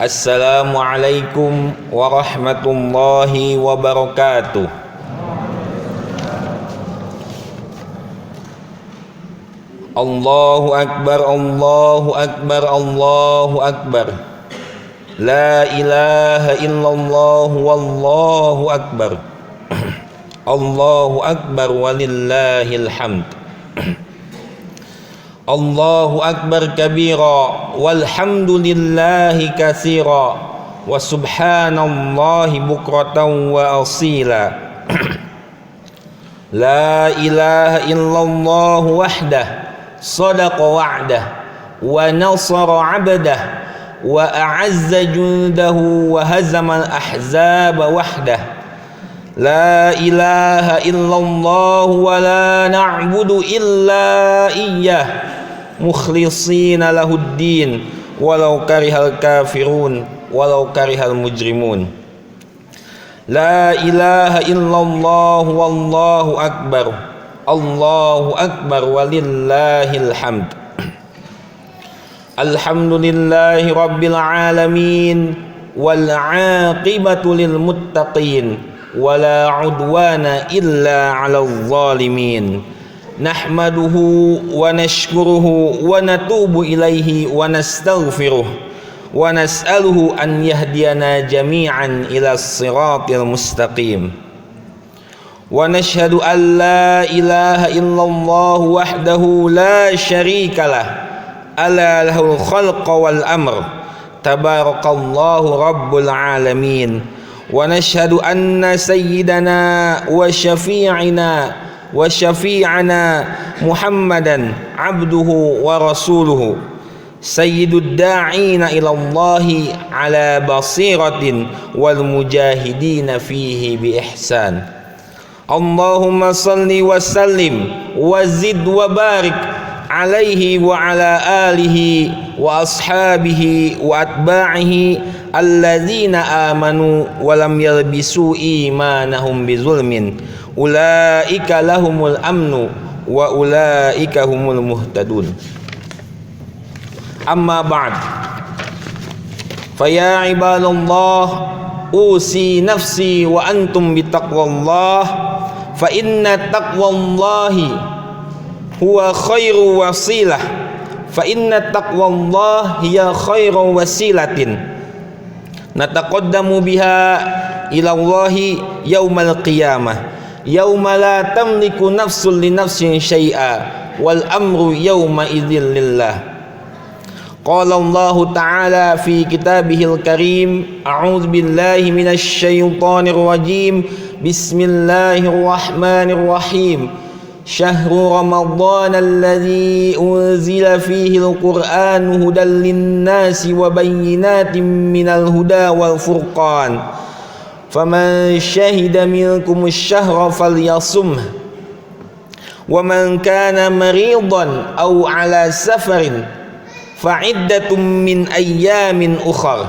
Assalamualaikum warahmatullahi wabarakatuh. Allahu akbar, Allahu akbar, Allahu akbar. La ilaha illallah wallahu akbar. Allahu akbar walillahil hamd. Allahu akbar kabira walhamdulillahi katsira wa subhanallahi bukratan wa asila. La ilaha illallah wahdah sadaqa wa'dah wa nasara 'abdah wa a'azza jundahu wa hazama al-ahzaba wahdah. La ilaha illallah wa la na'budu illa iyyah mukhlishina lahuddin walau karihal kafirun walau karihal mujrimun. La ilaha illallah wallahu akbar. Allahu akbar walillahil hamd. Alhamdulillahi rabbil alamin wal 'aqibatu lil muttaqin wala 'udwana illa 'alal zalimin. Nahmaduhu wa nashkuruhu wa natubu ilaihi wa nastaghfiruh wa nas'aluhu an yahdiyana jami'an ila siratil mustaqim. Wa nashhadu an la ilaha illallah wahdahu la syarikalah ala lahul khalqa wal amr tabarakallahu rabbul alamin. Wa nashhadu anna sayyidana wa syafi'ana Muhammadan abduhu wa rasuluhu sayyidud da'ina ilallahi ala basiratin wal mujahidina fihi bi ihsan. Allahumma salli wa sallim wa zid wa barik alaihi wa ala alihi wa ashabihi wa atba'ihi alladzina amanu wa lam yalbisu imanahum bizulmin ulaika lahumul amnu wa ulaika humul muhtadun. Amma ba'd, faya ibadallah usi nafsi wa antum bitaqwallah fa inna taqwallahi huwa khairu wasilah fa inna taqwallahi hiya khairu wasilatin nataqaddamu biha ila Allahi yaumal qiyamah yauma la tamliku nafsun li nafsin syai'a wal amru yauma idzil lillah. Qala Allah Ta'ala fi kitabihil karim, a'udzu billahi minasy syaithanir rajim. Bismillahirrahmanirrahim. Syahrul Ramadhan alladzi unzila fihi al-Qur'anu hudan lin-nasi wa bayyinatin minal huda wal furqan. Faman syahida minkum asy-syahra falyasumhu. Wa man kana maridan aw 'ala safarin fa'iddatun min ayyamin ukhar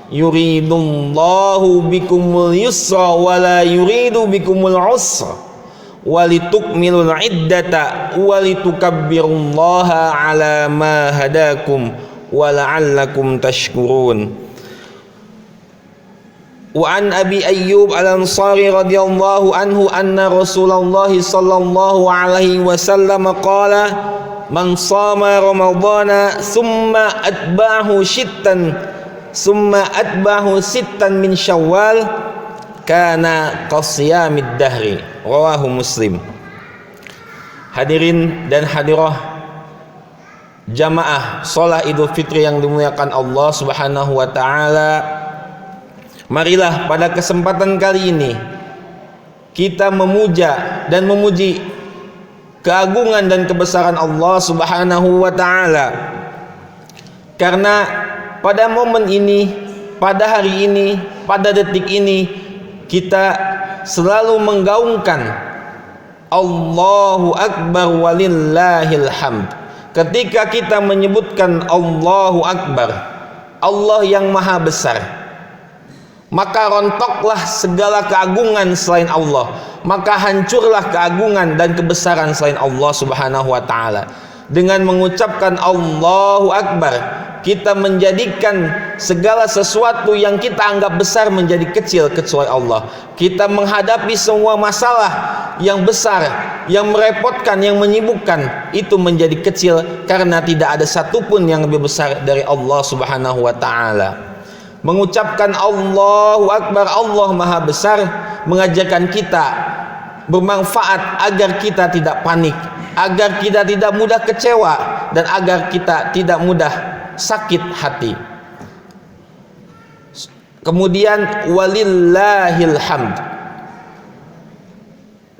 yuridullahu bikumul yusra wa la yuridu bikumul usra walitukmilul iddata walitukabbirullaha ala ma hadakum wa la'allakum tashkurun. Wa an Abi Ayyub al-Ansari radhiyallahu anhu anna Rasulullah sallallahu alaihi wasallam qala man shama ramadhana thumma atba'ahu sittan min syawal kana qasiyamid dahri. Rawahu Muslim. Hadirin dan hadirah jamaah salat Idul Fitri yang dimuliakan Allah Subhanahu wa taala, marilah pada kesempatan kali ini kita memuja dan memuji keagungan dan kebesaran Allah Subhanahu wa taala. Karena pada momen ini, pada hari ini, pada detik ini kita selalu menggaungkan Allahu akbar walillahil hamd. Ketika kita menyebutkan Allahu akbar, Allah yang maha besar, maka rontoklah segala keagungan selain Allah, maka hancurlah keagungan dan kebesaran selain Allah Subhanahu wa taala. Dengan mengucapkan Allahu Akbar, kita menjadikan segala sesuatu yang kita anggap besar menjadi kecil kecuali Allah. Kita menghadapi semua masalah yang besar, yang merepotkan, yang menyibukkan, itu menjadi kecil karena tidak ada satupun yang lebih besar dari Allah Subhanahu wa ta'ala. Mengucapkan Allahu Akbar, Allah Maha Besar, mengajarkan kita bermanfaat agar kita tidak panik, agar kita tidak mudah kecewa, dan agar kita tidak mudah sakit hati. Kemudian walillahil hamd,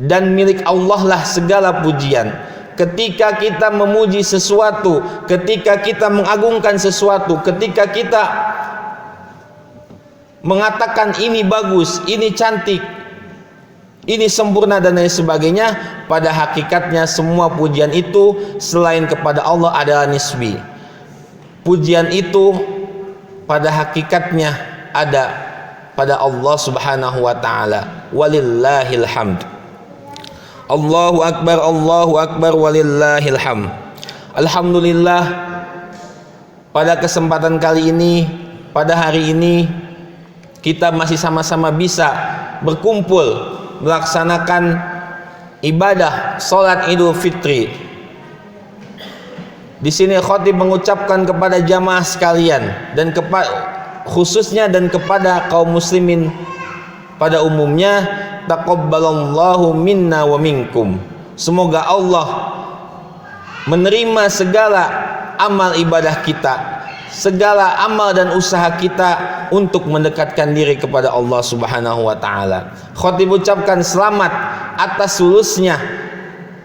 dan milik Allah lah segala pujian. Ketika kita memuji sesuatu, ketika kita mengagungkan sesuatu, ketika kita mengatakan ini bagus, ini cantik, ini sempurna dan lain sebagainya, pada hakikatnya semua pujian itu selain kepada Allah adalah nisbi. Pujian itu pada hakikatnya ada pada Allah Subhanahu wa ta'ala. Walillahil hamd. Allahu akbar walillahil hamd. Alhamdulillah, pada kesempatan kali ini, pada hari ini, kita masih sama-sama bisa berkumpul melaksanakan ibadah salat Idul Fitri. Di sini khatib mengucapkan kepada jamaah sekalian dan khususnya dan kepada kaum muslimin pada umumnya, taqabbalallahu minna wa minkum. Semoga Allah menerima segala amal ibadah kita, segala amal dan usaha kita untuk mendekatkan diri kepada Allah Subhanahu wa ta'ala. Khatib ucapkan selamat atas lulusnya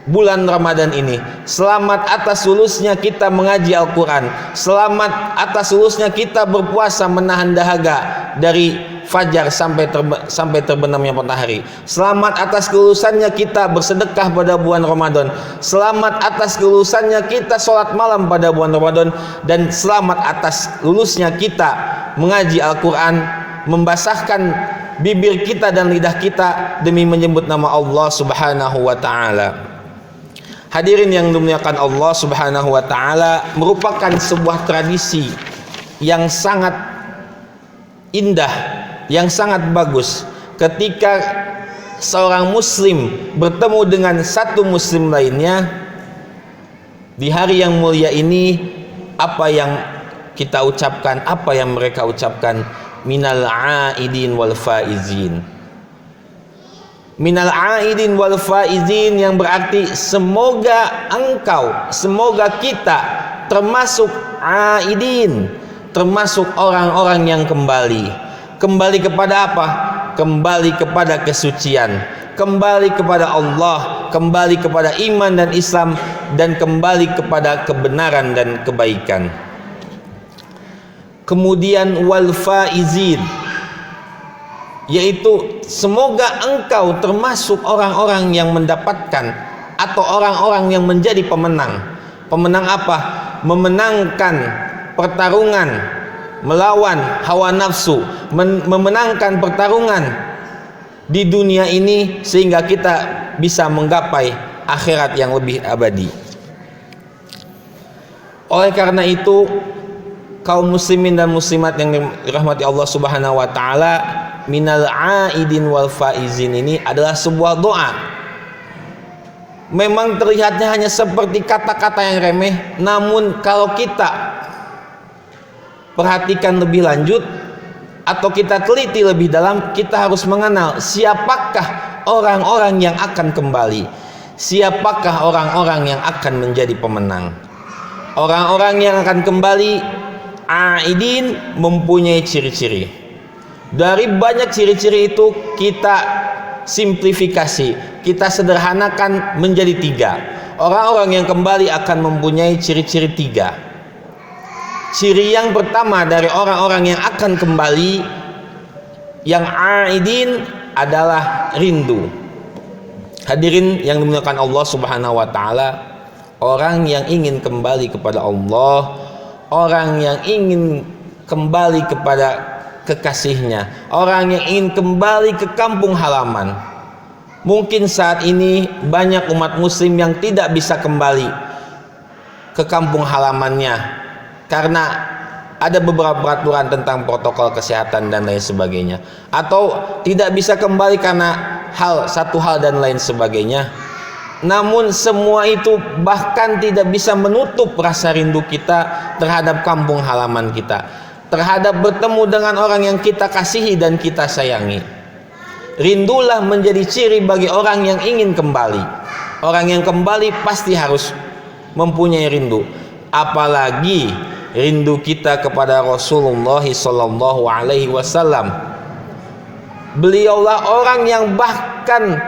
bulan Ramadan ini, selamat atas lulusnya kita mengaji Al-Quran, selamat atas lulusnya kita berpuasa menahan dahaga dari fajar sampai terbenamnya matahari, selamat atas kelulusannya kita bersedekah pada bulan Ramadan, selamat atas kelulusannya kita sholat malam pada bulan Ramadan, dan selamat atas lulusnya kita mengaji Al-Quran, membasahkan bibir kita dan lidah kita demi menyebut nama Allah Subhanahu wa ta'ala. Hadirin yang dimuliakan Allah Subhanahu wa ta'ala, merupakan sebuah tradisi yang sangat indah, yang sangat bagus ketika seorang muslim bertemu dengan satu muslim lainnya di hari yang mulia ini. Apa yang kita ucapkan, apa yang mereka ucapkan, minal aidin wal faizin. Minal aidin wal faizin, yang berarti semoga engkau, semoga kita termasuk aidin, termasuk orang-orang yang kembali. Kembali kepada apa? Kembali kepada kesucian, kembali kepada Allah, kembali kepada iman dan Islam, dan kembali kepada kebenaran dan kebaikan. Kemudian wal faizin, yaitu semoga engkau termasuk orang-orang yang mendapatkan atau orang-orang yang menjadi pemenang. Pemenang apa? Memenangkan pertarungan melawan hawa nafsu, memenangkan pertarungan di dunia ini sehingga kita bisa menggapai akhirat yang lebih abadi. Oleh karena itu, kaum muslimin dan muslimat yang dirahmati Allah Subhanahu wa ta'ala, minal aidin wal faizin ini adalah sebuah doa. Memang terlihatnya hanya seperti kata-kata yang remeh, namun kalau kita perhatikan lebih lanjut atau kita teliti lebih dalam, kita harus mengenal siapakah orang-orang yang akan kembali, siapakah orang-orang yang akan menjadi pemenang. Orang-orang yang akan kembali aidin mempunyai ciri-ciri. Dari banyak ciri-ciri itu kita simplifikasi, kita sederhanakan menjadi 3. Orang-orang yang kembali akan mempunyai ciri-ciri 3. Ciri yang pertama dari orang-orang yang akan kembali, yang aidin, adalah rindu. Hadirin yang dimuliakan Allah Subhanahu wa ta'ala, orang yang ingin kembali kepada Allah, orang yang ingin kembali kepada kekasihnya, orang yang ingin kembali ke kampung halaman. Mungkin saat ini banyak umat muslim yang tidak bisa kembali ke kampung halamannya karena ada beberapa peraturan tentang protokol kesehatan dan lain sebagainya, atau tidak bisa kembali karena satu hal dan lain sebagainya. Namun semua itu bahkan tidak bisa menutup rasa rindu kita terhadap kampung halaman kita, terhadap bertemu dengan orang yang kita kasihi dan kita sayangi. Rindulah menjadi ciri bagi orang yang ingin kembali. Orang yang kembali pasti harus mempunyai rindu, apalagi rindu kita kepada Rasulullah sallallahu alaihi wasallam. Beliaulah orang yang bahkan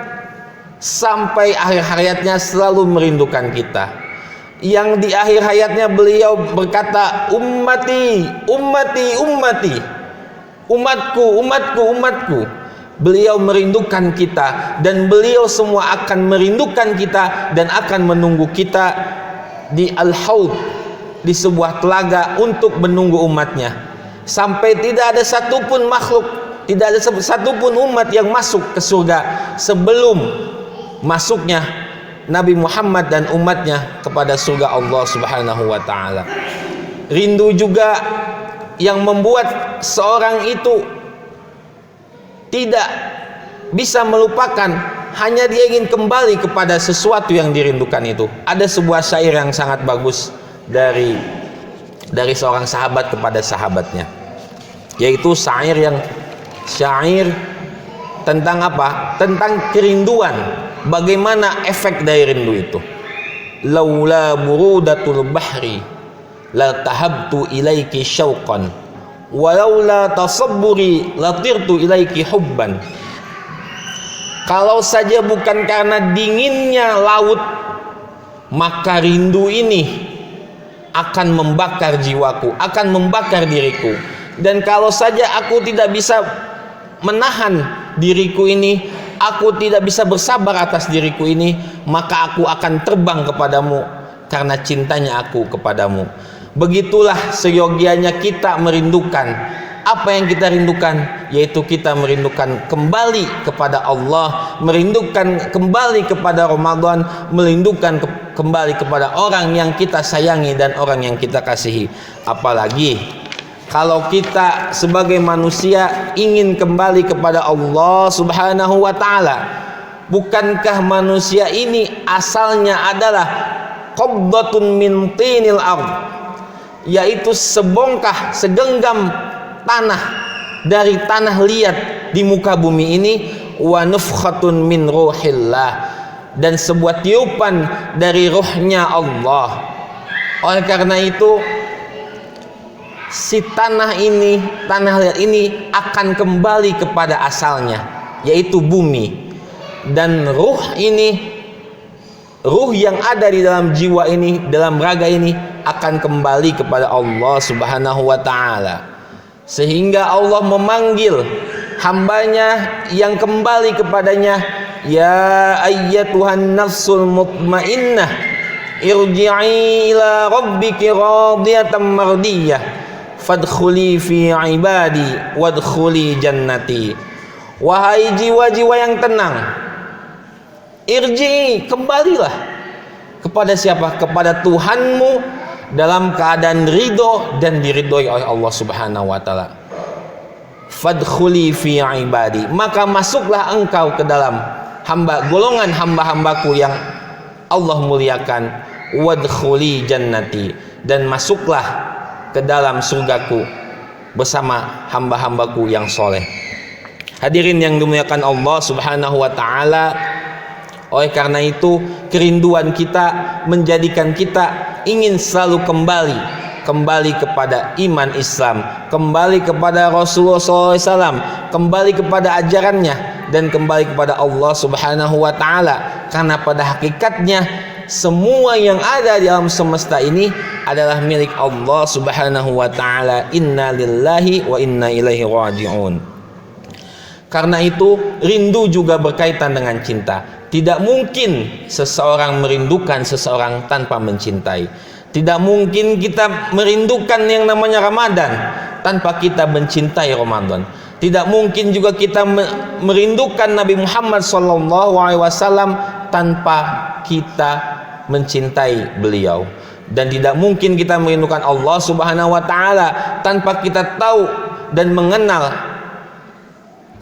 sampai akhir hayatnya selalu merindukan kita, yang di akhir hayatnya beliau berkata, ummati, ummati, ummati, umatku, umatku, umatku. Beliau merindukan kita, dan beliau semua akan merindukan kita dan akan menunggu kita di Al-Haud, di sebuah telaga untuk menunggu umatnya, sampai tidak ada satupun makhluk, tidak ada satupun umat yang masuk ke surga sebelum masuknya Nabi Muhammad dan umatnya kepada surga Allah Subhanahu wa ta'ala. Rindu juga yang membuat seorang itu tidak bisa melupakan, hanya dia ingin kembali kepada sesuatu yang dirindukan itu. Ada sebuah syair yang sangat bagus dari seorang sahabat kepada sahabatnya, yaitu syair tentang apa? Tentang kerinduan. Bagaimana efek dari rindu itu? Laula burudatul bahri la tahabtu ilaiki syauqan, walaula tasabburi latirtu ilaiki hubban. Kalau saja bukan karena dinginnya laut, maka rindu ini akan membakar jiwaku, akan membakar diriku. Dan kalau saja aku tidak bisa menahan diriku ini, aku tidak bisa bersabar atas diriku ini, maka aku akan terbang kepadamu karena cintanya aku kepadamu. Begitulah seyogianya kita merindukan. Apa yang kita rindukan? Yaitu kita merindukan kembali kepada Allah, merindukan kembali kepada Ramadan, merindukan kembali kepada orang yang kita sayangi dan orang yang kita kasihi. Apalagi kalau kita sebagai manusia ingin kembali kepada Allah Subhanahu wa ta'ala. Bukankah manusia ini asalnya adalah qabdatun min tinil ardh, yaitu segenggam tanah dari tanah liat di muka bumi ini, wa nufkhatun min ruhillah, dan sebuah tiupan dari ruhnya Allah. Oleh karena itu, si tanah liat ini akan kembali kepada asalnya, yaitu bumi. Dan ruh yang ada di dalam jiwa ini, dalam raga ini, akan kembali kepada Allah Subhanahu wa ta'ala. Sehingga Allah memanggil hambanya yang kembali kepadanya, ya ayyatuhan nafsul mutmainnah irji'i ila rabbiki radiyatan mardiyah fadkhuli fi ibadi wadkhuli jannati. Wahai jiwa-jiwa yang tenang, irji'i, kembalilah kepada siapa? Kepada Tuhanmu dalam keadaan ridho dan diridhoi oleh Allah Subhanahu wa ta'ala. Fadkhuli fi ibadi, maka masuklah engkau ke dalam golongan hamba-hambaku yang Allah muliakan. Wadkhuli jannati, dan masuklah ke dalam surgaku bersama hamba-hambaku yang soleh. Hadirin yang dimuliakan Allah Subhanahu wa ta'ala, oleh karena itu kerinduan kita menjadikan kita ingin selalu kembali kepada iman Islam, kembali kepada Rasulullah SAW, kembali kepada ajarannya, dan kembali kepada Allah Subhanahu wa ta'ala. Karena pada hakikatnya semua yang ada di alam semesta ini adalah milik Allah Subhanahu wa ta'ala. Inna lillahi wa inna ilaihi raji'un. Karena itu rindu juga berkaitan dengan cinta. Tidak mungkin seseorang merindukan seseorang tanpa mencintai. Tidak mungkin kita merindukan yang namanya Ramadan tanpa kita mencintai Ramadan. Tidak mungkin juga kita merindukan Nabi Muhammad SAW tanpa kita mencintai beliau. Dan tidak mungkin kita merindukan Allah Subhanahu wa taala tanpa kita tahu dan mengenal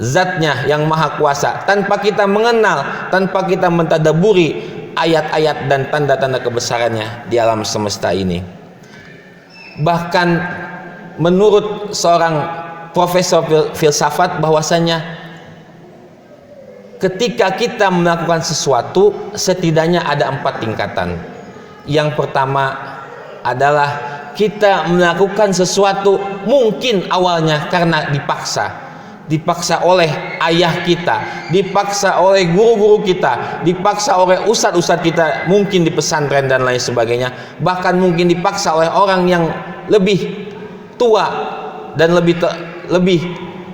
zatnya yang maha kuasa, tanpa kita mengenal, tanpa kita mentadaburi ayat-ayat dan tanda-tanda kebesarannya di alam semesta ini. Bahkan menurut seorang profesor filsafat bahwasanya ketika kita melakukan sesuatu setidaknya ada 4 tingkatan. Yang pertama adalah kita melakukan sesuatu mungkin awalnya karena dipaksa oleh ayah kita, dipaksa oleh guru-guru kita, dipaksa oleh ustadz-ustadz kita mungkin di pesantren dan lain sebagainya, bahkan mungkin dipaksa oleh orang yang lebih tua dan lebih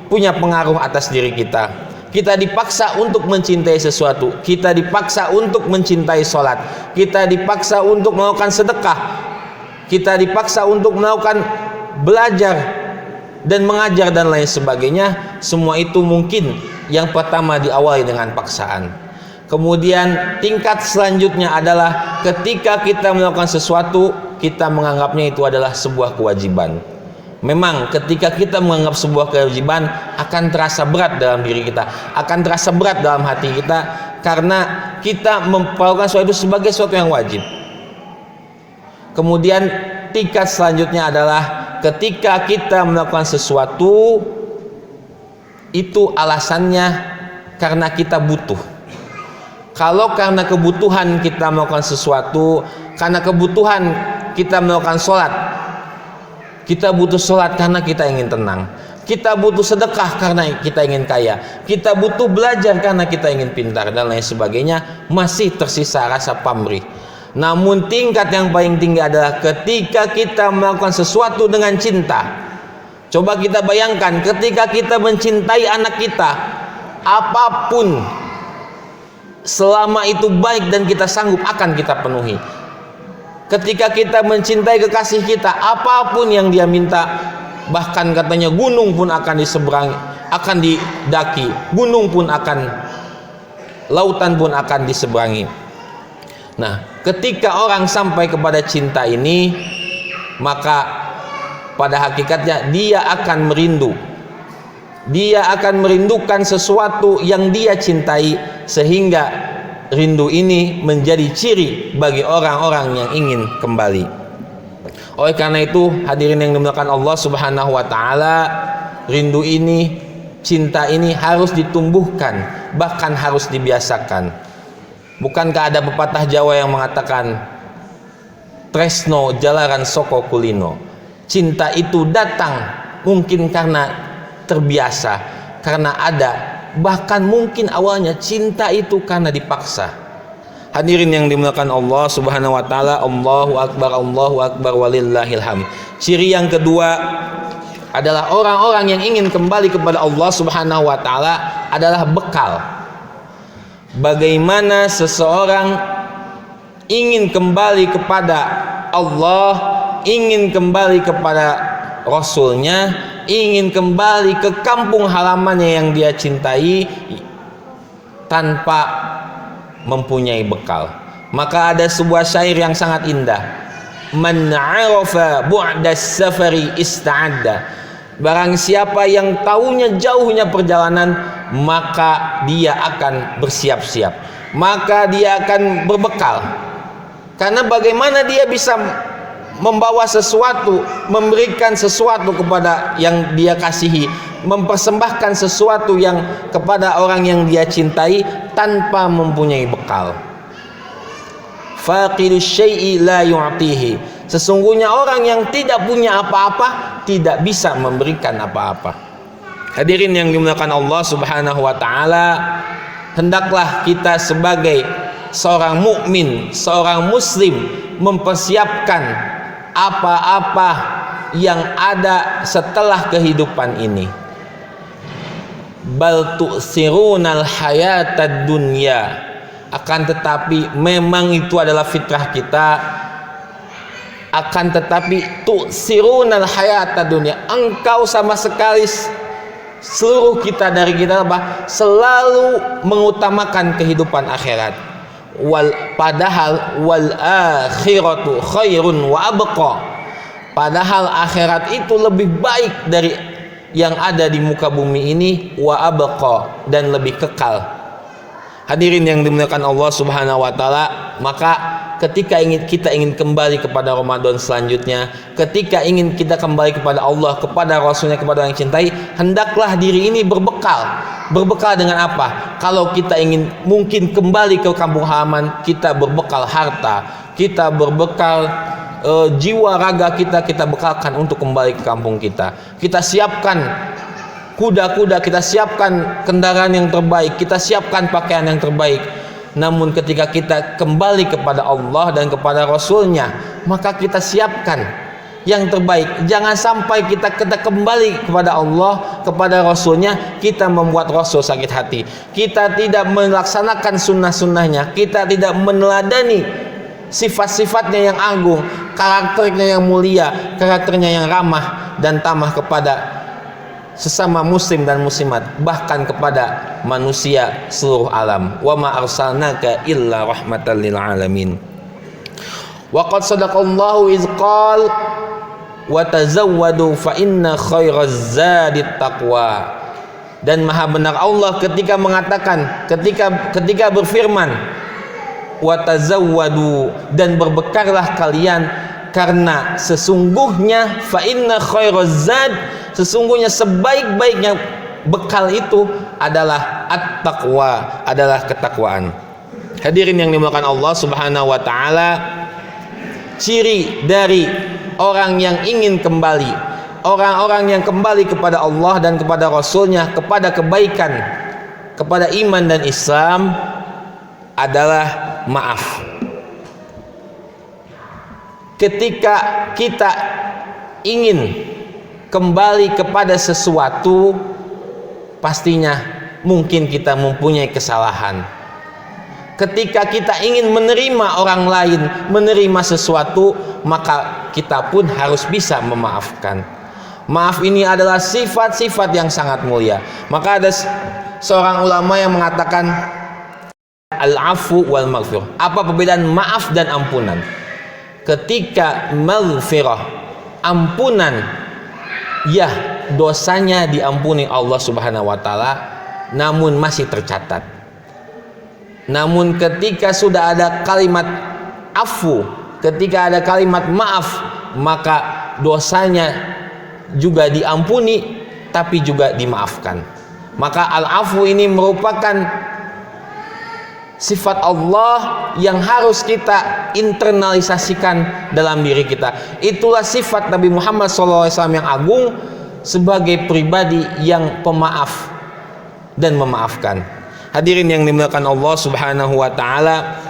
punya pengaruh atas diri kita. Kita dipaksa untuk mencintai sesuatu, kita dipaksa untuk mencintai sholat, kita dipaksa untuk melakukan sedekah, kita dipaksa untuk melakukan belajar dan mengajar dan lain sebagainya. Semua itu mungkin yang pertama diawali dengan paksaan. Kemudian tingkat selanjutnya adalah ketika kita melakukan sesuatu, kita menganggapnya itu adalah sebuah kewajiban. Memang ketika kita menganggap sebuah kewajiban akan terasa berat dalam diri kita, akan terasa berat dalam hati kita, karena kita melakukan sesuatu itu sebagai sesuatu yang wajib. Kemudian tingkat selanjutnya adalah ketika kita melakukan sesuatu itu alasannya karena kita butuh. Kalau karena kebutuhan kita melakukan sesuatu, karena kebutuhan kita melakukan sholat, kita butuh sholat karena kita ingin tenang, kita butuh sedekah karena kita ingin kaya, kita butuh belajar karena kita ingin pintar dan lain sebagainya, masih tersisa rasa pamrih. Namun tingkat yang paling tinggi adalah ketika kita melakukan sesuatu dengan cinta. Coba kita bayangkan ketika kita mencintai anak kita, apapun selama itu baik dan kita sanggup akan kita penuhi. Ketika kita mencintai kekasih kita, apapun yang dia minta, bahkan katanya gunung pun akan diseberangi, akan didaki, gunung pun akan, lautan pun akan diseberangi. Nah, ketika orang sampai kepada cinta ini, maka pada hakikatnya dia akan merindu, dia akan merindukan sesuatu yang dia cintai, sehingga rindu ini menjadi ciri bagi orang-orang yang ingin kembali. Oleh karena itu, hadirin yang dimuliakan Allah Subhanahu wa taala, rindu ini, cinta ini harus ditumbuhkan, bahkan harus dibiasakan. Bukankah ada pepatah Jawa yang mengatakan tresno jalaran soko kulino, cinta itu datang mungkin karena terbiasa, karena ada, bahkan mungkin awalnya cinta itu karena dipaksa. Hadirin yang dimuliakan Allah Subhanahu wa taala, Allahu akbar walillahil hamd. Ciri yang kedua adalah orang-orang yang ingin kembali kepada Allah Subhanahu wa taala adalah bekal. Bagaimana seseorang ingin kembali kepada Allah, ingin kembali kepada Rasulnya, ingin kembali ke kampung halamannya yang dia cintai tanpa mempunyai bekal. Maka ada sebuah syair yang sangat indah, man 'arafa bu'das safari ista'adda. Barang siapa yang tahunya jauhnya perjalanan, maka dia akan bersiap-siap, maka dia akan berbekal. Karena bagaimana dia bisa membawa sesuatu, memberikan sesuatu kepada yang dia kasihi, mempersembahkan sesuatu yang kepada orang yang dia cintai tanpa mempunyai bekal. Faqidus syai'i la yu'tihi. Sesungguhnya orang yang tidak punya apa-apa tidak bisa memberikan apa-apa. Hadirin yang dimuliakan Allah Subhanahu wa taala, hendaklah kita sebagai seorang mukmin, seorang muslim mempersiapkan apa-apa yang ada setelah kehidupan ini. Bal tu'sirunal hayatad dunya. Akan tetapi memang itu adalah fitrah kita. Akan tetapi tu'sirunal hayatad dunya. Engkau sama sekali seluruh kita dari kita selalu mengutamakan kehidupan akhirat. padahal wal akhiratu khairun wa abqa, padahal akhirat itu lebih baik dari yang ada di muka bumi ini, wa abqa, dan lebih kekal. Hadirin yang dimuliakan Allah Subhanahu wa taala, maka ketika kita ingin kembali kepada Ramadan selanjutnya, ketika ingin kita kembali kepada Allah, kepada Rasulnya, kepada orang yang cintai, hendaklah diri ini berbekal. Berbekal dengan apa? Kalau kita ingin mungkin kembali ke kampung halaman, kita berbekal harta, kita berbekal jiwa raga kita bekalkan untuk kembali ke kampung kita. Kita siapkan kuda-kuda, kita siapkan kendaraan yang terbaik, kita siapkan pakaian yang terbaik. Namun ketika kita kembali kepada Allah dan kepada Rasulnya, maka kita siapkan yang terbaik. Jangan sampai kita kembali kepada Allah, kepada Rasulnya, kita membuat Rasul sakit hati, kita tidak melaksanakan sunnah-sunnahnya, kita tidak meneladani sifat-sifatnya yang agung, karakternya yang mulia, karakternya yang ramah dan tamah kepada sesama muslim dan muslimat, bahkan kepada manusia seluruh alam. Wa ma arsalnaka illa rahmatan lil alamin. Wa qad sadaqallahu iz qala wa tazawwadu fa inna khairaz zadi taqwa. Dan maha benar Allah ketika mengatakan, ketika berfirman, wa tazawwadu, dan berbekallah kalian, karena sesungguhnya fa inna khairaz zad, sesungguhnya sebaik-baiknya bekal itu adalah at-taqwa, adalah ketakwaan. Hadirin yang dimuliakan Allah Subhanahu wa taala, ciri dari orang yang ingin kembali, orang-orang yang kembali kepada Allah dan kepada Rasulnya, kepada kebaikan, kepada iman dan Islam, adalah maaf. Ketika kita ingin kembali kepada sesuatu, pastinya mungkin kita mempunyai kesalahan. Ketika kita ingin menerima orang lain, menerima sesuatu, maka kita pun harus bisa memaafkan. Maaf ini adalah sifat-sifat yang sangat mulia. Maka ada seorang ulama yang mengatakan al-afu wal maghfirah. Apa perbedaan maaf dan ampunan? Ketika maghfirah, ampunan, ya, dosanya diampuni Allah Subhanahu wa taala, namun masih tercatat. Namun ketika sudah ada kalimat afu, ketika ada kalimat maaf, maka dosanya juga diampuni tapi juga dimaafkan. Maka al-afu ini merupakan sifat Allah yang harus kita internalisasikan dalam diri kita. Itulah sifat Nabi Muhammad SAW yang agung sebagai pribadi yang pemaaf dan memaafkan. Hadirin yang dimuliakan Allah Subhanahu wa taala,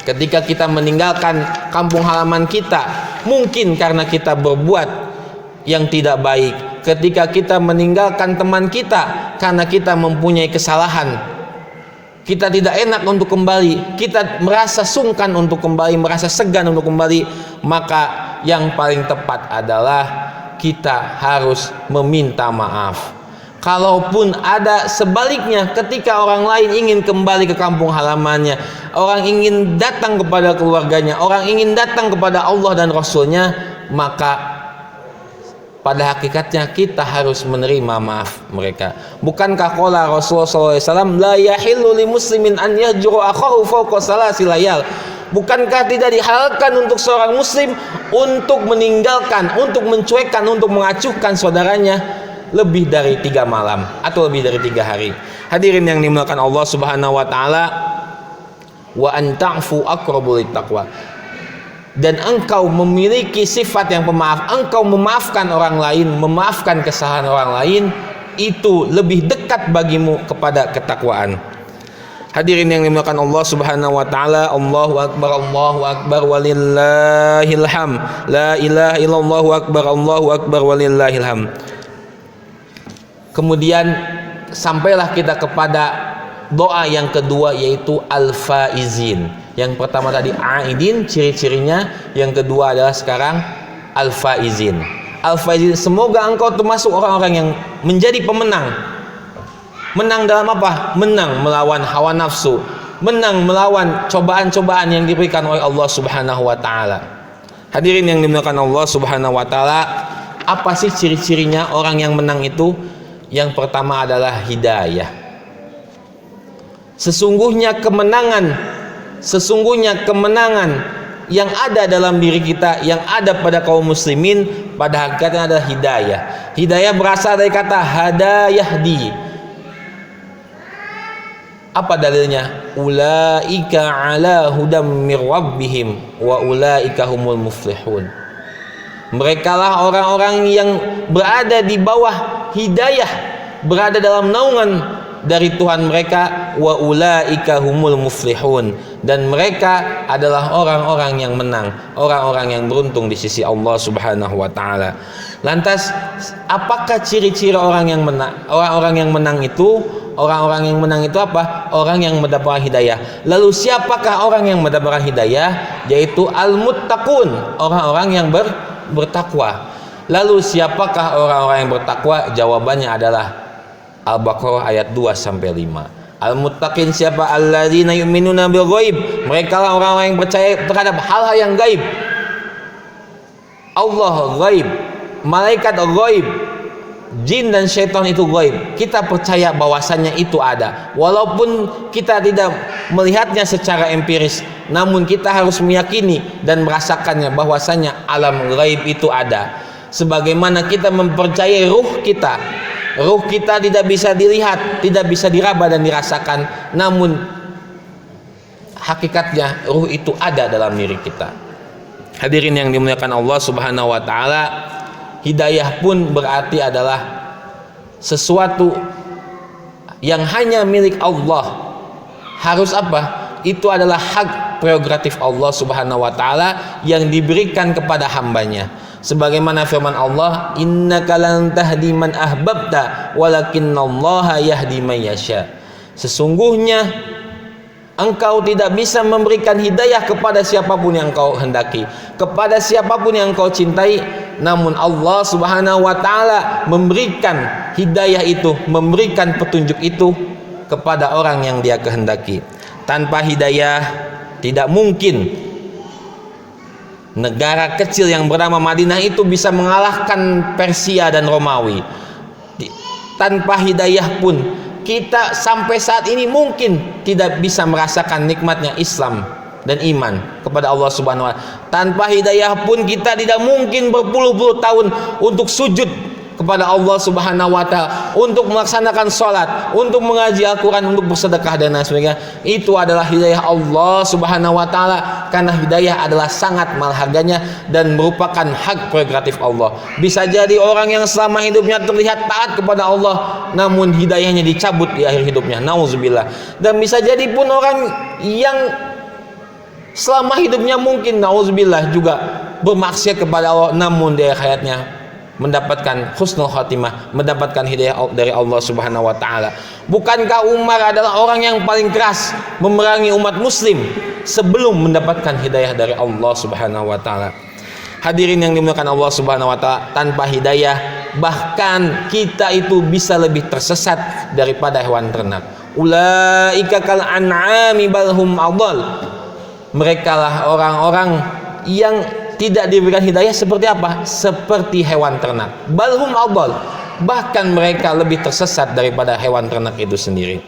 ketika kita meninggalkan kampung halaman kita, mungkin karena kita berbuat yang tidak baik. Ketika kita meninggalkan teman kita karena kita mempunyai kesalahan, kita tidak enak untuk kembali, kita merasa sungkan untuk kembali, merasa segan untuk kembali, maka yang paling tepat adalah kita harus meminta maaf. Kalaupun ada sebaliknya, ketika orang lain ingin kembali ke kampung halamannya, orang ingin datang kepada keluarganya, orang ingin datang kepada Allah dan Rasulnya, maka pada hakikatnya kita harus menerima maaf mereka. Bukankah qala Rasulullah SAW, la yahillu li muslimin an yahjura akhahu fawqa salasi layal. Bukankah tidak dihalalkan untuk seorang muslim untuk meninggalkan, untuk mencuekkan, untuk mengacuhkan saudaranya lebih dari 3 malam atau lebih dari 3 hari. Hadirin yang dimuliakan Allah Subhanahu wa taala, wa an ta'fu aqrabu littaqwa. Dan engkau memiliki sifat yang pemaaf, engkau memaafkan orang lain, memaafkan kesalahan orang lain, itu lebih dekat bagimu kepada ketakwaan. Hadirin yang dimuliakan Allah Subhanahu wa taala, Allahu akbar walillahil hamd. La ilaha illallah Allahu akbar walillahil hamd. Kemudian sampailah kita kepada doa yang kedua, yaitu al-faizin. Yang pertama tadi aidin, ciri-cirinya. Yang kedua adalah sekarang al-faizin. Al-faizin, semoga engkau termasuk orang-orang yang menjadi pemenang. Menang dalam apa? Menang melawan hawa nafsu, menang melawan cobaan-cobaan yang diberikan oleh Allah Subhanahu wa taala. Hadirin yang dimuliakan Allah Subhanahu wa taala, apa sih ciri-cirinya orang yang menang itu? Yang pertama adalah hidayah. Sesungguhnya kemenangan yang ada dalam diri kita, yang ada pada kaum muslimin, pada hakikatnya adalah hidayah. Hidayah berasal dari kata hada yahdi. Apa dalilnya? Ulaika ala hudam mir rabbihim wa ulaika humul muflihun. Merekalah orang-orang yang berada di bawah hidayah, berada dalam naungan dari Tuhan mereka, wa ulaika humul muflihun, dan mereka adalah orang-orang yang menang, orang-orang yang beruntung di sisi Allah Subhanahu wa taala. Lantas apakah ciri-ciri orang yang menang? Orang-orang yang menang itu, orang-orang yang menang itu apa? Orang yang mendapatkan hidayah. Lalu siapakah orang yang mendapatkan hidayah? Yaitu al-muttaqun, orang-orang yang bertakwa. Lalu siapakah orang-orang yang bertakwa? Jawabannya adalah Al-Baqarah ayat 2 sampai 5. Al-muttaqin siapa? Alladzina yu'minuna bil ghaib. Mereka lah orang-orang yang percaya terhadap hal-hal yang gaib. Allah gaib, malaikat gaib, jin dan syaitan itu gaib. Kita percaya bahwasannya itu ada, walaupun kita tidak melihatnya secara empiris, namun kita harus meyakini dan merasakannya bahwasannya alam gaib itu ada. Sebagaimana kita mempercayai ruh kita tidak bisa dilihat, tidak bisa diraba dan dirasakan, namun hakikatnya ruh itu ada dalam diri kita. Hadirin yang dimuliakan Allah Subhanahu wa taala, hidayah pun berarti adalah sesuatu yang hanya milik Allah. Harus apa? Itu adalah hak prerogatif Allah Subhanahu wa taala yang diberikan kepada hambanya. Sebagaimana firman Allah, innaka lan tahdi man ahbabta walakinallaha yahdi man yasha. Sesungguhnya engkau tidak bisa memberikan hidayah kepada siapapun yang kau hendaki, kepada siapapun yang kau cintai, namun Allah Subhanahu wa taala memberikan hidayah itu, memberikan petunjuk itu kepada orang yang Dia kehendaki. Tanpa hidayah tidak mungkin negara kecil yang bernama Madinah itu bisa mengalahkan Persia dan Romawi. Tanpa hidayah pun kita sampai saat ini mungkin tidak bisa merasakan nikmatnya Islam dan iman kepada Allah Subhanahu wa taala. Tanpa hidayah pun kita tidak mungkin berpuluh-puluh tahun untuk sujud kepada Allah Subhanahu wa taala, untuk melaksanakan sholat, untuk mengaji Al-Quran, untuk bersedekah dan lain sebagainya. Itu adalah hidayah Allah Subhanahu wa taala, karena hidayah adalah sangat mahal harganya dan merupakan hak prerogatif Allah. Bisa jadi orang yang selama hidupnya terlihat taat kepada Allah, namun hidayahnya dicabut di akhir hidupnya, nauzubillah. Dan bisa jadi pun orang yang selama hidupnya mungkin nauzubillah juga bermaksiat kepada Allah, namun di akhir hayatnya mendapatkan husnul khatimah, mendapatkan hidayah dari Allah Subhanahu wa taala. Bukankah Umar adalah orang yang paling keras memerangi umat muslim sebelum mendapatkan hidayah dari Allah Subhanahu wa taala? Hadirin yang dimuliakan Allah Subhanahu wa taala, tanpa hidayah bahkan kita itu bisa lebih tersesat daripada hewan ternak. Ulaika kal an'ami bal hum adall. Merekalah orang-orang yang tidak diberikan hidayah seperti apa? Seperti hewan ternak. Balhum adall, bahkan mereka lebih tersesat daripada hewan ternak itu sendiri.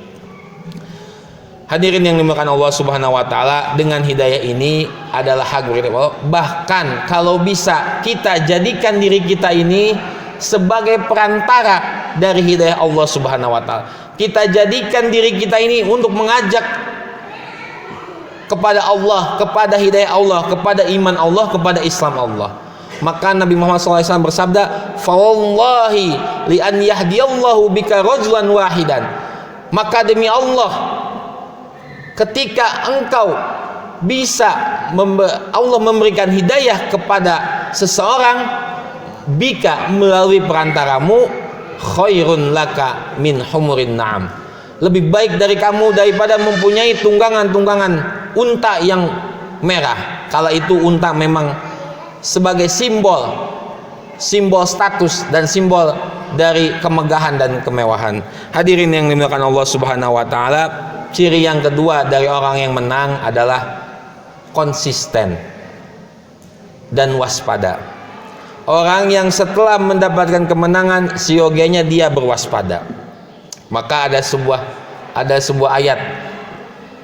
Hadirin yang dimuliakan Allah Subhanahu wa taala, dengan hidayah ini adalah hak prerogatif Allah. Bahkan kalau bisa kita jadikan diri kita ini sebagai perantara dari hidayah Allah Subhanahu wa taala. Kita jadikan diri kita ini untuk mengajak kepada Allah, kepada hidayah Allah, kepada iman Allah, kepada Islam Allah. Maka Nabi Muhammad SAW bersabda, "Fawallahi li an yahdiyallahu bika rajulan wahidan." Maka demi Allah, ketika engkau bisa Allah memberikan hidayah kepada seseorang, bika melalui perantaramu, khairun laka min humurin na'am. Lebih baik dari kamu daripada mempunyai tunggangan-tunggangan unta yang merah. Kala itu unta memang sebagai simbol status dan simbol dari kemegahan dan kemewahan. Hadirin yang dimuliakan Allah Subhanahu wa taala, Ciri yang kedua dari orang yang menang adalah konsisten dan waspada. Orang yang setelah mendapatkan kemenangan, siogianya dia berwaspada. Maka ada sebuah ayat,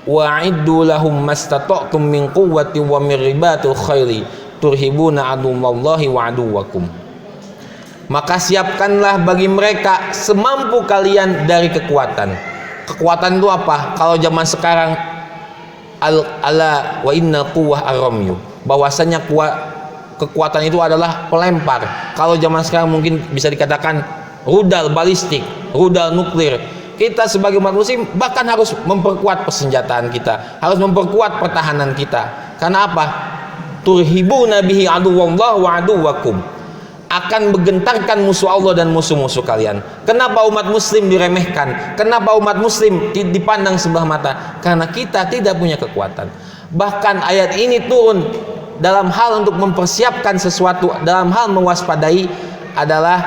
wa'iddu lahum mastata'tum min quwwati wa min ribatil khairi turhibuna aduwallahi wa aduwakum. Maka siapkanlah bagi mereka semampu kalian dari kekuatan. Kekuatan itu apa? Kalau zaman sekarang ala wa inna quwwah ar-ramyu, bahwasanya kekuatan itu adalah pelempar. Kalau zaman sekarang mungkin bisa dikatakan rudal balistik, rudal nuklir. Kita sebagai umat muslim bahkan harus memperkuat persenjataan kita, harus memperkuat pertahanan kita. Karena apa? Turhibuna bihi aduwallah wa aduwakum, akan menggentarkan musuh Allah dan musuh-musuh kalian. Kenapa umat muslim diremehkan? Kenapa umat muslim dipandang sebelah mata? Karena kita tidak punya kekuatan. Bahkan ayat ini turun dalam hal untuk mempersiapkan sesuatu, dalam hal mewaspadai, adalah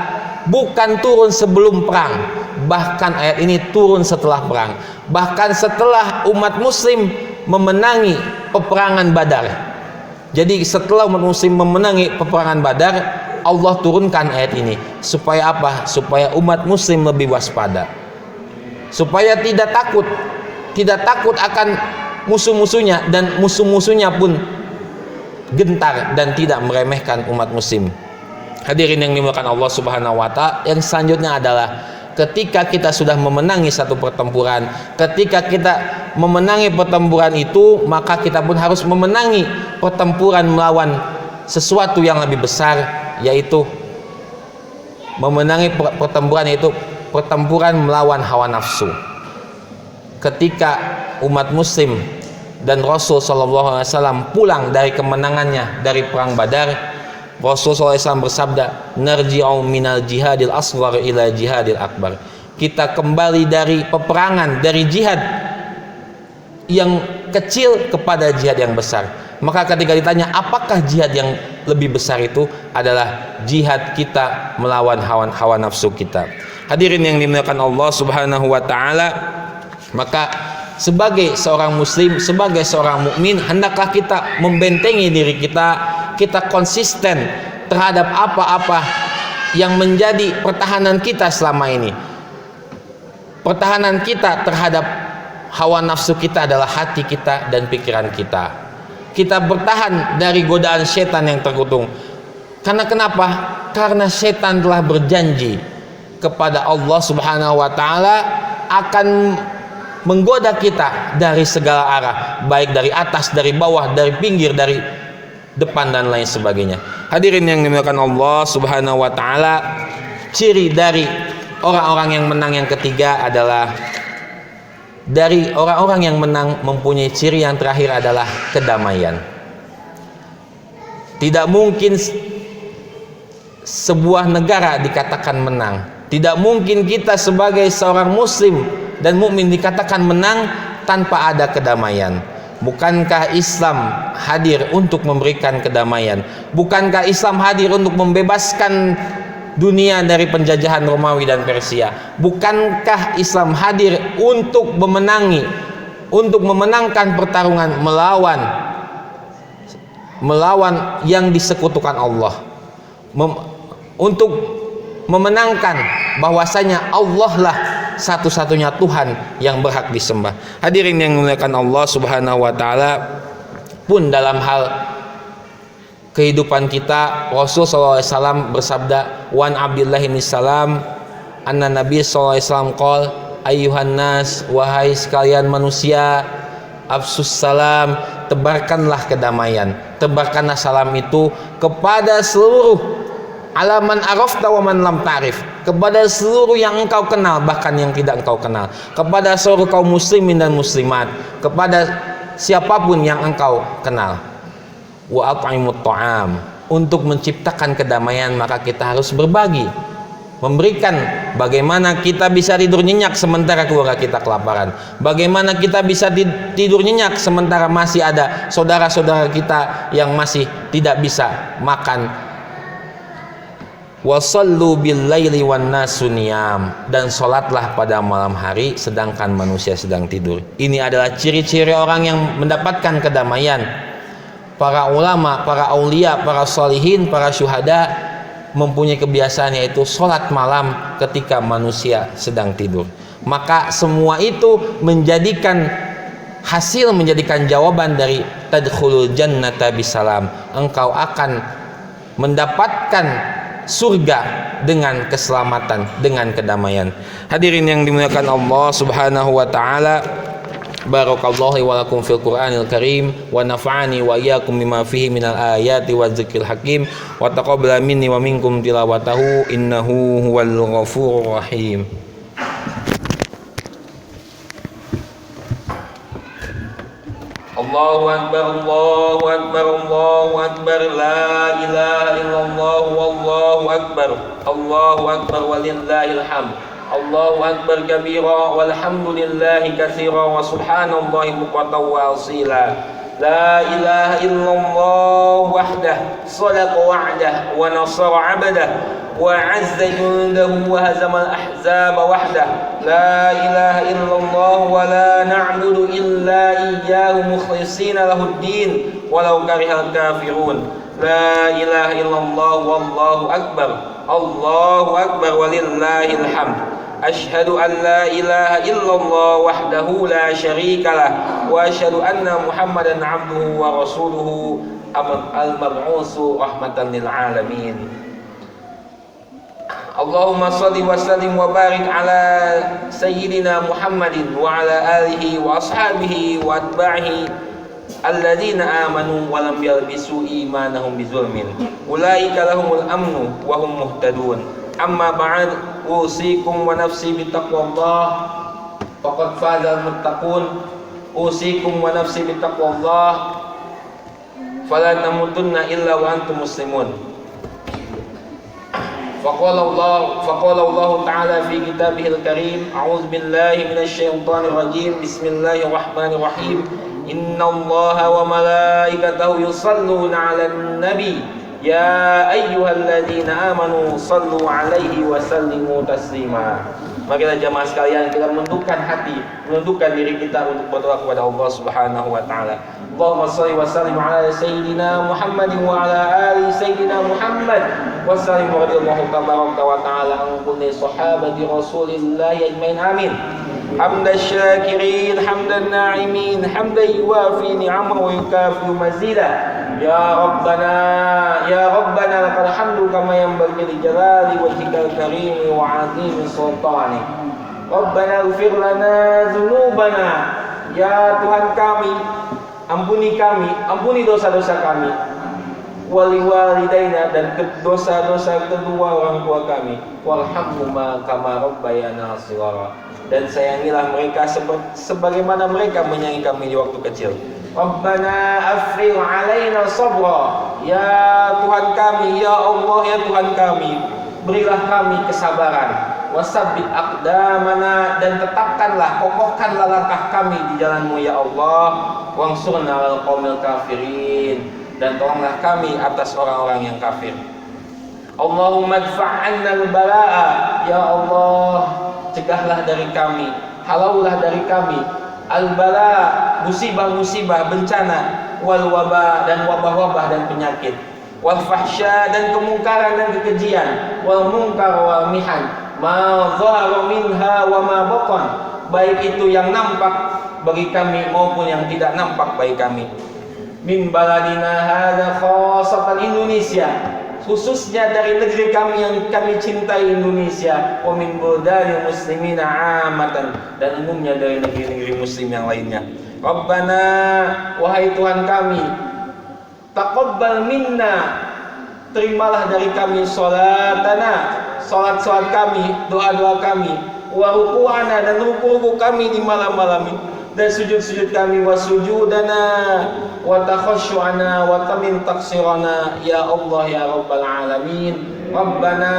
bukan turun sebelum perang. Bahkan ayat ini turun setelah perang. Bahkan setelah umat muslim memenangi peperangan Badar. Jadi setelah umat muslim memenangi peperangan Badar, Allah turunkan ayat ini supaya apa? Supaya umat muslim lebih waspada, supaya tidak takut akan musuh-musuhnya, dan musuh-musuhnya pun gentar dan tidak meremehkan umat muslim. Hadirin yang dimuliakan Allah Subhanahu wa taala, yang selanjutnya adalah ketika kita sudah memenangi satu pertempuran, ketika kita memenangi pertempuran itu, maka kita pun harus memenangi pertempuran melawan sesuatu yang lebih besar, yaitu memenangi pertempuran, yaitu pertempuran melawan hawa nafsu. Ketika umat muslim dan Rasul SAW pulang dari kemenangannya dari perang Badar, Rasul SAW bersabda, narji'u minal jihadil asghar ila jihadil akbar. Kita kembali dari peperangan, dari jihad yang kecil kepada jihad yang besar. Maka ketika ditanya apakah jihad yang lebih besar, itu adalah jihad kita melawan hawa nafsu kita. Hadirin yang dimuliakan Allah Subhanahu wa taala, maka sebagai seorang muslim, sebagai seorang mukmin, hendaklah kita membentengi diri kita konsisten terhadap apa-apa yang menjadi pertahanan kita selama ini. Pertahanan kita terhadap hawa nafsu kita adalah hati kita dan pikiran kita. Kita bertahan dari godaan setan yang terkutuk. Karena kenapa? Karena setan telah berjanji kepada Allah Subhanahu wa taala akan menggoda kita dari segala arah, baik dari atas, dari bawah, dari pinggir, dari depan dan lain sebagainya. Hadirin yang dimuliakan Allah Subhanahu wa taala, ciri dari orang-orang yang menang yang ketiga adalah, dari orang-orang yang menang mempunyai ciri yang terakhir adalah kedamaian. Tidak mungkin sebuah negara dikatakan menang, tidak mungkin kita sebagai seorang muslim dan mukmin dikatakan menang tanpa ada kedamaian. Bukankah Islam hadir untuk memberikan kedamaian? Bukankah Islam hadir untuk membebaskan dunia dari penjajahan Romawi dan Persia? Bukankah Islam hadir untuk memenangkan pertarungan melawan yang disekutukan Allah, untuk memenangkan bahwasanya Allah lah satu-satunya Tuhan yang berhak disembah. Hadirin yang dimuliakan Allah Subhanahu wa taala, pun dalam hal kehidupan kita, Rasul SAW bersabda, wan Abdullah bin Salam anna Nabi SAW qol, ayyuhan nas, wahai sekalian manusia, afsus salam, tebarkanlah kedamaian, tebarkanlah salam itu kepada seluruh alaman arafta wa man lam ta'rif, kepada seluruh yang engkau kenal bahkan yang tidak engkau kenal, kepada seluruh kaum muslimin dan muslimat, kepada siapapun yang engkau kenal. Wa at'imut ta'am, untuk menciptakan kedamaian maka kita harus berbagi, memberikan. Bagaimana kita bisa tidur nyenyak sementara keluarga kita kelaparan? Bagaimana kita bisa tidur nyenyak sementara masih ada saudara-saudara kita yang masih tidak bisa makan Wasallu bil laili wan nasu niyam, dan salatlah pada malam hari sedangkan manusia sedang tidur. Ini adalah ciri-ciri orang yang mendapatkan kedamaian. Para ulama, para aulia, para sholihin, para syuhada mempunyai kebiasaan yaitu salat malam ketika manusia sedang tidur. Maka semua itu menjadikan jawaban dari tadkhulul jannata bisalam. Engkau akan mendapatkan surga dengan keselamatan, dengan kedamaian. Hadirin yang dimuliakan Allah Subhanahu wa taala, barakallahu wa lakum fil Qur'anil Karim wa nafa'ani wa iyyakum bima fihi minal ayati wa dzikril hakim wa taqabbala minni wa minkum tilawatahu innahu huwal ghafurur rahim. Allahu akbar, Allahu akbar, Allahu akbar, la ilaha illallah, wallahu akbar, Allahu akbar walillahil hamd. Allahu akbar kabira walhamdulillahi katsira wa subhanallahi bukratan wa asila. La ilaha illallah wahdah sadaqa wa'dah wa nasara 'abdah wa 'azza jundahu wa hazama al-ahzaba wahdah. La ilaha illallah wa la na'budu illa iyyahu mukhlishina lahud-din walau karihal kafirun. La ilaha illallah wallahu akbar, Allahu akbar walillahil hamd. Asyhadu an la ilaha illallah wahdahu la syarika lah wa asyhadu anna Muhammadan abduhu wa rasuluhu al-mab'usu rahmatan lil alamin. Allahumma shalli wa sallim wa barik ala sayyidina Muhammadin wa ala alihi wa ashabihi wa atba'ihi alladzina amanu wa lam yalbisu imanahum bizulmin ulaika lahumul amnu wa hum muhtadun. Amma ba'd, usikum wa nafsi bittaqwallah faqad fazal muttaqun. Usikum wa nafsi bittaqwallah fala tamutunna illa wa antum muslimun. Faqala Allah ta'ala fi kitabihil karim, a'udzu billahi minasy syaithanir rajim, bismillahirrahmanirrahim. Innallaha wa malaikatahu yusalluna 'alan nabi ya ayyuhalladzina amanu sallu 'alaihi wa sallimu taslima. Marilah jamaah sekalian kita menundukkan hati, menundukkan diri kita untuk berdoa kepada Allah Subhanahu wa taala. Allahumma shalli wa sallim ala sayyidina Muhammadin wa ala ali sayyidina Muhammad wa sallim radhiyallahu tabaraka wa ta'ala an kulli sahabati Rasulillah ajmain. Amin. Hamdan syakirin, hamdan na'imin, hamdan yuwafi ni'amahu wa yukafi mazida. Ya Rabbana lakal hamdu kama yanbaghi li jalali wajhikal karim wa 'azimi sultanik. Rabbana ighfir lana dzunubana. Ya Tuhan kami, ampuni dosa-dosa kami. Wali walidaina, dan dosa-dosa kedua orang tua kami. Warhamhuma kama rabbayana shighara, dan sayangilah mereka sebagaimana mereka menyayangi kami di waktu kecil. Rabbana afrigh alaina sabra. Ya Tuhan kami, ya Allah, ya Tuhan kami, berilah kami kesabaran. Wasabbit aqdamana, dan tetapkanlah, kokohkanlah langkah kami di jalan-Mu ya Allah. Wansurna 'alal qaumil kafirin, dan tolonglah kami atas orang-orang yang kafir. Allahumma dfa'anna al-bala'a. Ya Allah, cegahlah dari kami, halaulah dari kami al-bala, musibah-musibah, bencana, wal waba, dan wabah-wabah dan penyakit, wal fahsya, dan kemungkaran dan kekejian, wal munkar wal mihan, ma dhahara minha wa ma batan, baik itu yang nampak bagi kami maupun yang tidak nampak bagi kami. Min baladina hadza khassatan, Indonesia, khususnya dari negeri kami yang kami cintai, Indonesia. Wa min buldani muslimina amatan, dan umumnya dari negeri-negeri muslim yang lainnya. Rabbana, wahai Tuhan kami, taqabbal minna, terimalah dari kami salatana, salat-salat kami, doa-doa kami, wa ruku'ana, dan ruku-ruku kami di malam-malam ini, dan sujud-sujud kami, wa sujudana wa takhasyu'ana wa tamin taksirana ya Allah ya Rabbal alamin. Rabbana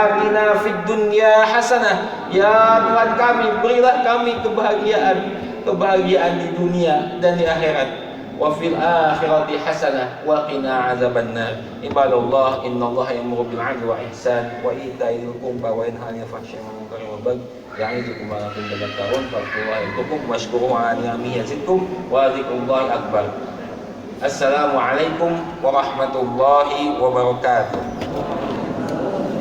atina fid dunya hasanah, ya Tuhan kami, berilah kami kebahagiaan di dunia dan di akhirat. wa fil akhirati hasanah wa qina adzabannar. Ibadallah, innallaha ya'muru bil 'adli wa ihsan wa ita'i dzil qurba wa yanha 'anil fahsya'i wal munkari wal baghi ya'idukum la'allakum tadhakkarun. Fadhkurullaha yadhkurkum washkuruhu 'ala ni'amihi yazidkum wa dzikrullahi akbar. Assalamualaikum warahmatullahi wabarakatuh.